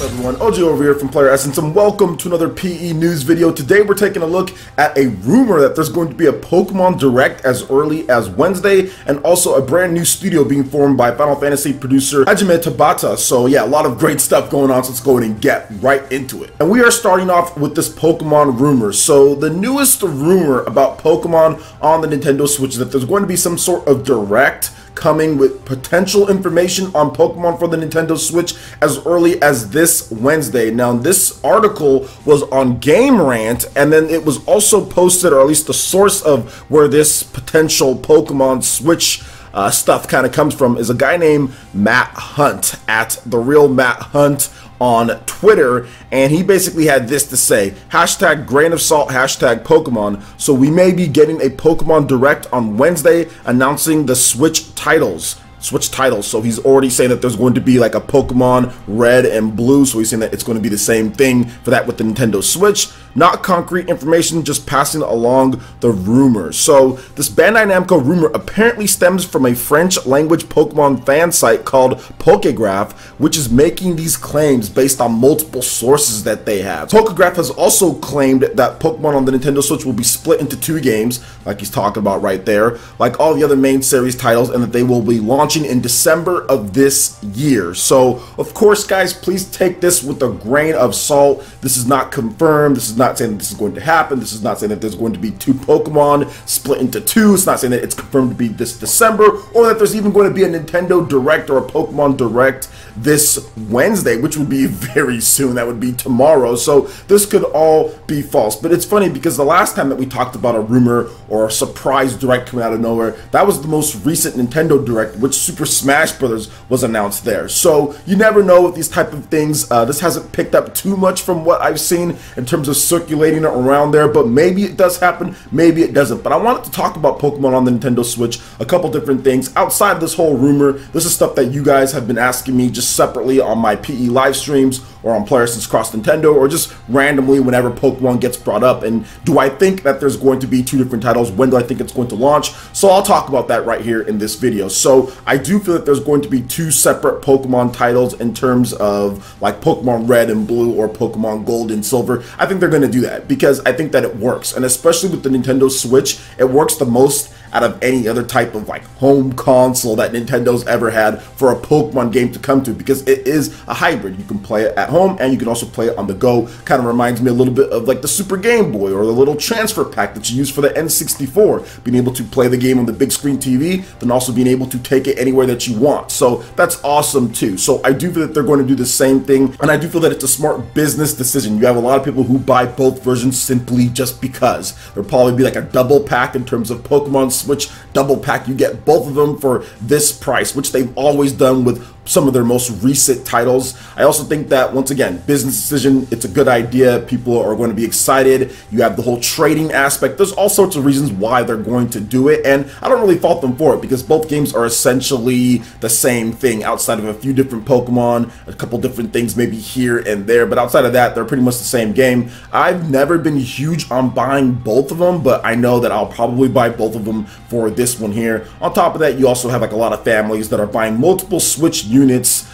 Everyone, OG over here from Player Essence, and welcome to another PE news video. Today we're taking a look at a rumor that there's going to be a Pokemon Direct as early as Wednesday, and also a brand new studio being formed by Final Fantasy producer Hajime Tabata. So yeah, a lot of great stuff going on, so let's go ahead and get right into it. And we are starting off with this Pokemon rumor. So the newest rumor about Pokemon on the Nintendo Switch is that there's going to be some sort of Direct coming with potential information on Pokemon for the Nintendo Switch as early as this Wednesday. Now, this article was on Game Rant, and then it was also posted, or at least the source of where this potential Pokemon Switch stuff kind of comes from is a guy named Matt Hunt at The Real Matt Hunt on Twitter, and he basically had this to say: hashtag grain of salt, hashtag Pokemon. So we may be getting a Pokemon Direct on Wednesday announcing the Switch titles. So he's already saying that there's going to be like a Pokemon Red and Blue, so he's saying that it's going to be the same thing for that with the Nintendo Switch. Not concrete information, just passing along the rumors. So this Bandai Namco rumor apparently stems from a French language Pokemon fan site called Pokegraph, which is making these claims based on multiple sources that they have. Pokegraph has also claimed that Pokemon on the Nintendo Switch will be split into 2 games, like he's talking about right there, like all the other main series titles, and that they will be launching in December of this year. So of course, guys, please take this with a grain of salt. This is not confirmed. This is not saying that this is going to happen. This is not saying that there's going to be 2 Pokemon split into 2. It's not saying that it's confirmed to be this December, or that there's even going to be a Nintendo Direct or a Pokemon Direct this Wednesday, which would be very soon. That would be tomorrow. So this could all be false. But it's funny because the last time that we talked about a rumor or a surprise Direct coming out of nowhere, that was the most recent Nintendo Direct, which Super Smash Bros. Was announced there. So you never know with these type of things. This hasn't picked up too much from what I've seen in terms of circulating around there, but maybe it does happen, maybe it doesn't. But I wanted to talk about Pokemon on the Nintendo Switch, a couple different things outside of this whole rumor. This is stuff that you guys have been asking me just separately on my PE live streams or on Player Essence Cross Nintendo, or just randomly whenever Pokemon gets brought up. And do I think that there's going to be 2 different titles? When do I think it's going to launch? So I'll talk about that right here in this video. So I do feel that there's going to be 2 separate Pokemon titles in terms of like Pokemon Red and Blue or Pokemon Gold and Silver. I think they're going to do that because I think that it works, and especially with the Nintendo Switch, it works the most out of any other type of like home console that Nintendo's ever had for a Pokemon game to come to, because it is a hybrid. You can play it at home and you can also play it on the go. Kind of reminds me a little bit of like the Super Game Boy or the little transfer pack that you use for the N64, being able to play the game on the big screen TV, then also being able to take it anywhere that you want. So that's awesome too. So I do feel that they're going to do the same thing, and I do feel that it's a smart business decision. You have a lot of people who buy both versions simply just because. There'll probably be like a double pack in terms of Pokemon Switch double pack. You get both of them for this price, which they've always done with some of their most recent titles. I also think that, once again, business decision, it's a good idea. People are going to be excited. You have the whole trading aspect. There's all sorts of reasons why they're going to do it, and I don't really fault them for it because both games are essentially the same thing outside of a few different Pokemon, a couple different things maybe here and there, but outside of that, they're pretty much the same game. I've never been huge on buying both of them, but I know that I'll probably buy both of them for this one here. On top of that, you also have like a lot of families that are buying multiple Switch units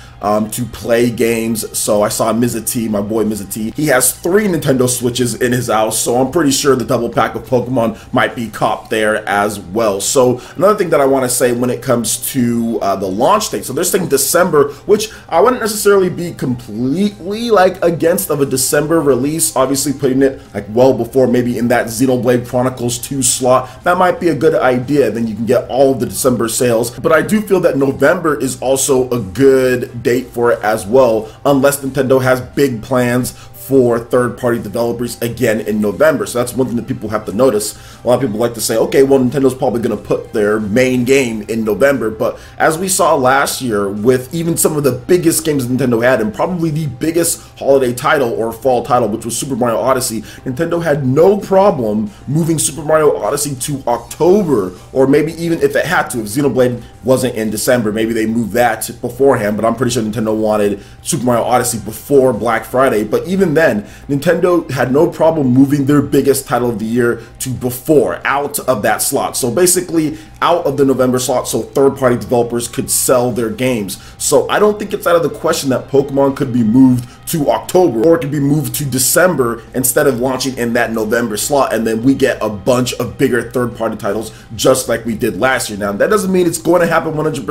to play games. So I saw Mizzy, my boy Mizzy, he has 3 Nintendo Switches in his house, so I'm pretty sure the double pack of Pokemon might be copped there as well. So another thing that I want to say when it comes to the launch date, so they're saying December, which I wouldn't necessarily be completely like against of a December release. Obviously putting it like well before, maybe in that Xenoblade Chronicles 2 slot, that might be a good idea. Then you can get all of the December sales, but I do feel that November is also a good date for it as well, unless Nintendo has big plans for third-party developers again in November. So that's one thing that people have to notice. A lot of people like to say, okay, well, Nintendo's probably going to put their main game in November, but as we saw last year with even some of the biggest games Nintendo had, and probably the biggest holiday title or fall title, which was Super Mario Odyssey, Nintendo had no problem moving Super Mario Odyssey to October, or maybe even if it had to, if Xenoblade wasn't in December, maybe they moved that beforehand, but I'm pretty sure Nintendo wanted Super Mario Odyssey before Black Friday. But even then, Nintendo had no problem moving their biggest title of the year to before, out of that slot. So basically, out of the November slot so third-party developers could sell their games. So I don't think it's out of the question that Pokemon could be moved to October, or it could be moved to December instead of launching in that November slot, and then we get a bunch of bigger third-party titles just like we did last year. Now, that doesn't mean it's going to happen 100%.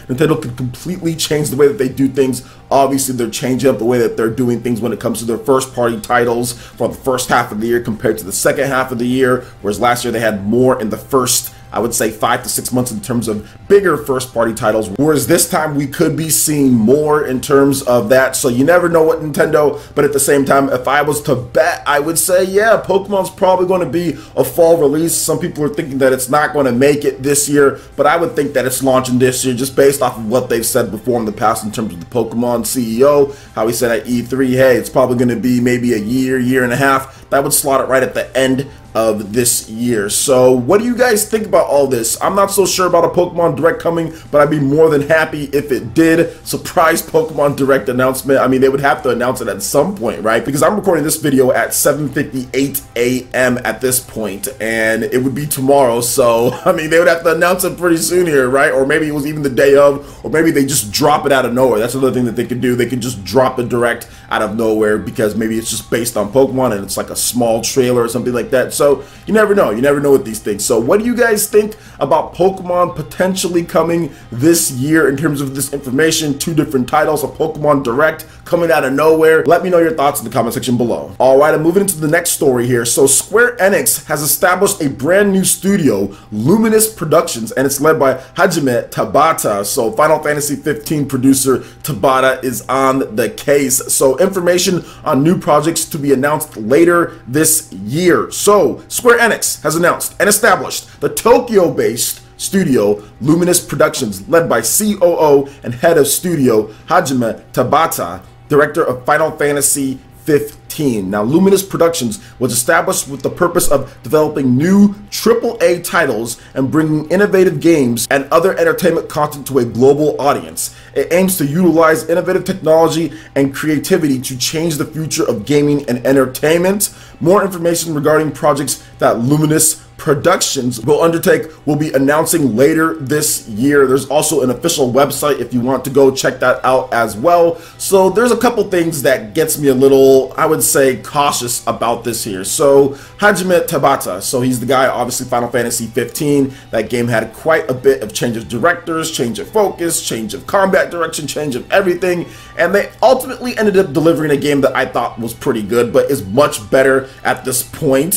Nintendo could completely change the way that they do things. Obviously, they're changing up the way that they're doing things when it comes to their first-party titles for the first half of the year compared to the second half of the year, whereas last year they had more in the first, I would say, 5 to 6 months in terms of bigger first-party titles, whereas this time we could be seeing more in terms of that. So you never know what Nintendo, but at the same time, if I was to bet, I would say, yeah, Pokemon's probably going to be a fall release. Some people are thinking that it's not going to make it this year, but I would think that it's launching this year just based off of what they've said before in the past in terms of the Pokemon CEO, how he said at E3, hey, it's probably going to be maybe a year and a half. That would slot it right at the end of this year. So what do you guys think about all this? I'm not so sure about a Pokemon Direct coming, but I'd be more than happy if it did. Surprise Pokemon Direct announcement. I mean, they would have to announce it at some point, right? Because I'm recording this video at 7:58 a.m. at this point, and it would be tomorrow. So, I mean, they would have to announce it pretty soon here, right? Or maybe it was even the day of, or maybe they just drop it out of nowhere. That's another thing that they could do. They could just drop a Direct out of nowhere because maybe it's just based on Pokemon and it's like a small trailer or something like that. So you never know. You never know with these things. So what do you guys think about Pokemon potentially coming this year in terms of this information? 2 different titles, a Pokemon Direct coming out of nowhere. Let me know your thoughts in the comment section below. All right, I'm moving into the next story here. So Square Enix has established a brand new studio, Luminous Productions, and it's led by Hajime Tabata. So Final Fantasy 15 producer Tabata is on the case. So information on new projects to be announced later this year. So Square Enix has announced and established the Tokyo-based studio Luminous Productions, led by COO and head of studio Hajime Tabata, director of Final Fantasy 15. Now, Luminous Productions was established with the purpose of developing new AAA titles and bringing innovative games and other entertainment content to a global audience. It aims to utilize innovative technology and creativity to change the future of gaming and entertainment. More information regarding projects that Luminous Productions will undertake will be announcing later this year. There's also an official website if you want to go check that out as well. So there's a couple things that gets me a little, I would say, cautious about this here. So Hajime Tabata, so he's the guy, obviously Final Fantasy 15. That game had quite a bit of change of directors, change of focus, change of combat direction, change of everything, and they ultimately ended up delivering a game that I thought was pretty good, but is much better at this point.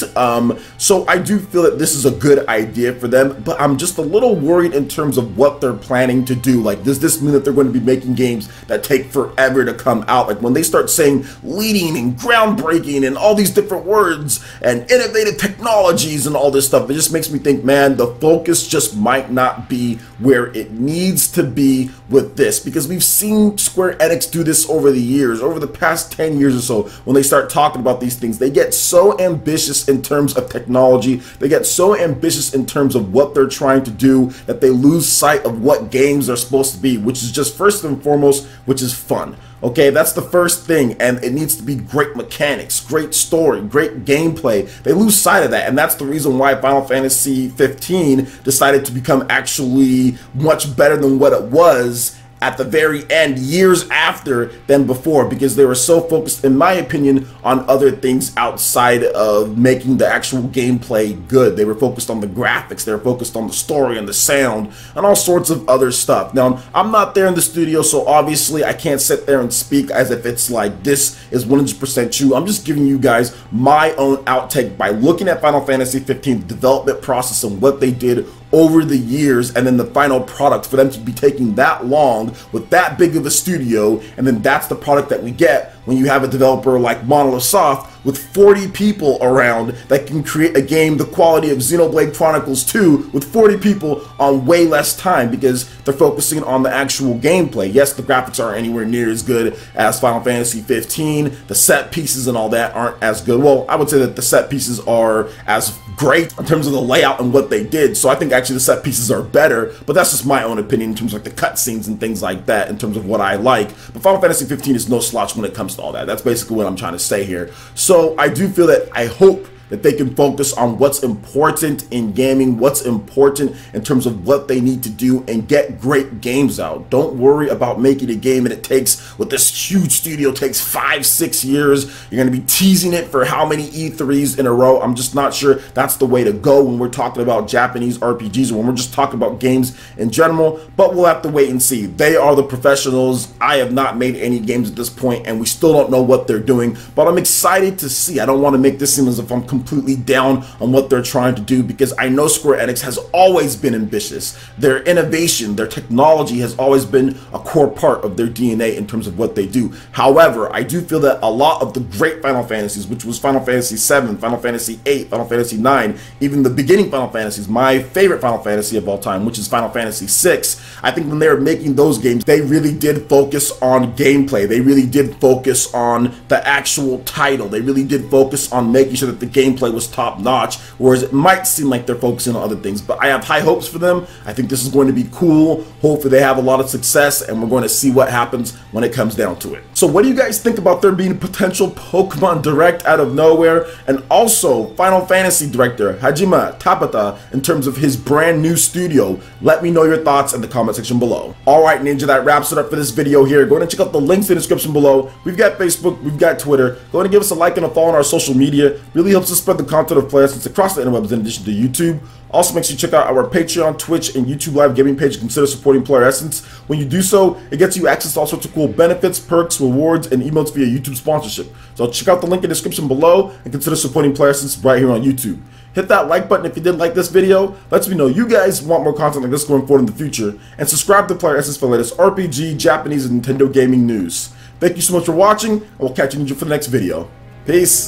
So I do feel that this is a good idea for them, but I'm just a little worried in terms of what they're planning to do. Like, does this mean that they're going to be making games that take forever to come out? Like, when they start saying leading and groundbreaking and all these different words and innovative technologies and all this stuff, it just makes me think, man, the focus just might not be where it needs to be with this, because we've seen Square Enix do this over the years, over the past 10 years or so. When they start talking about these things, they get so ambitious in terms of technology, they get so ambitious in terms of what they're trying to do, that they lose sight of what games are supposed to be, which is just first and foremost, which is fun. Okay, that's the first thing, and it needs to be great mechanics, great story, great gameplay. They lose sight of that, and that's the reason why Final Fantasy 15 decided to become actually much better than what it was at the very end, years after than before, because they were so focused, in my opinion, on other things outside of making the actual gameplay good. They were focused on the graphics, they were focused on the story and the sound and all sorts of other stuff. Now, I'm not there in the studio, so obviously I can't sit there and speak as if it's like this is 100% true. I'm just giving you guys my own outtake by looking at Final Fantasy 15, the development process and what they did over the years, and then the final product, for them to be taking that long with that big of a studio, and then that's the product that we get when you have a developer like Monolith Soft with 40 people around that can create a game the quality of Xenoblade Chronicles 2 with 40 people on way less time, because they're focusing on the actual gameplay. Yes, the graphics aren't anywhere near as good as Final Fantasy 15. The set pieces and all that aren't as good. Well, I would say that the set pieces are as great in terms of the layout and what they did. So I think actually the set pieces are better, but that's just my own opinion in terms of like the cutscenes and things like that, in terms of what I like. But Final Fantasy 15 is no slouch when it comes to all that. That's basically what I'm trying to say here. So I do feel that, I hope that they can focus on what's important in gaming, what's important in terms of what they need to do, and get great games out. Don't worry about making a game and it takes, with this huge studio, takes 5-6 years. You're going to be teasing it for how many E3s in a row. I'm just not sure that's the way to go when we're talking about Japanese RPGs or when we're just talking about games in general, but we'll have to wait and see. They are the professionals. I have not made any games at this point, and we still don't know what they're doing, but I'm excited to see. I don't want to make this seem as if I'm completely down on what they're trying to do, because I know Square Enix has always been ambitious. Their innovation, their technology has always been a core part of their DNA in terms of what they do. However, I do feel that a lot of the great Final Fantasies, which was Final Fantasy VII, Final Fantasy VIII, Final Fantasy IX, even the beginning Final Fantasies, my favorite Final Fantasy of all time, which is Final Fantasy VI, I think when they were making those games, they really did focus on gameplay. They really did focus on the actual title. They really did focus on making sure that the gameplay was top notch, whereas it might seem like they're focusing on other things. But I have high hopes for them. I think this is going to be cool. Hopefully they have a lot of success, and we're going to see what happens when it comes down to it. So what do you guys think about there being a potential Pokemon Direct out of nowhere? And also Final Fantasy director Hajime Tabata in terms of his brand new studio? Let me know your thoughts in the comment section below. Alright Ninja, that wraps it up for this video here. Go ahead and check out the links in the description below. We've got Facebook, we've got Twitter. Go ahead and give us a like and a follow on our social media. Really helps us spread the content of Player Essence across the interwebs in addition to YouTube. Also, make sure you check out our Patreon, Twitch, and YouTube live gaming page and consider supporting Player Essence. When you do so, it gets you access to all sorts of cool benefits, perks, rewards, and emotes via YouTube sponsorship. So check out the link in the description below and consider supporting Player Essence right here on YouTube. Hit that like button if you did like this video. Lets me know you guys want more content like this going forward in the future. And subscribe to Player Essence for the latest RPG, Japanese, and Nintendo gaming news. Thank you so much for watching, and we'll catch you for the next video. Peace!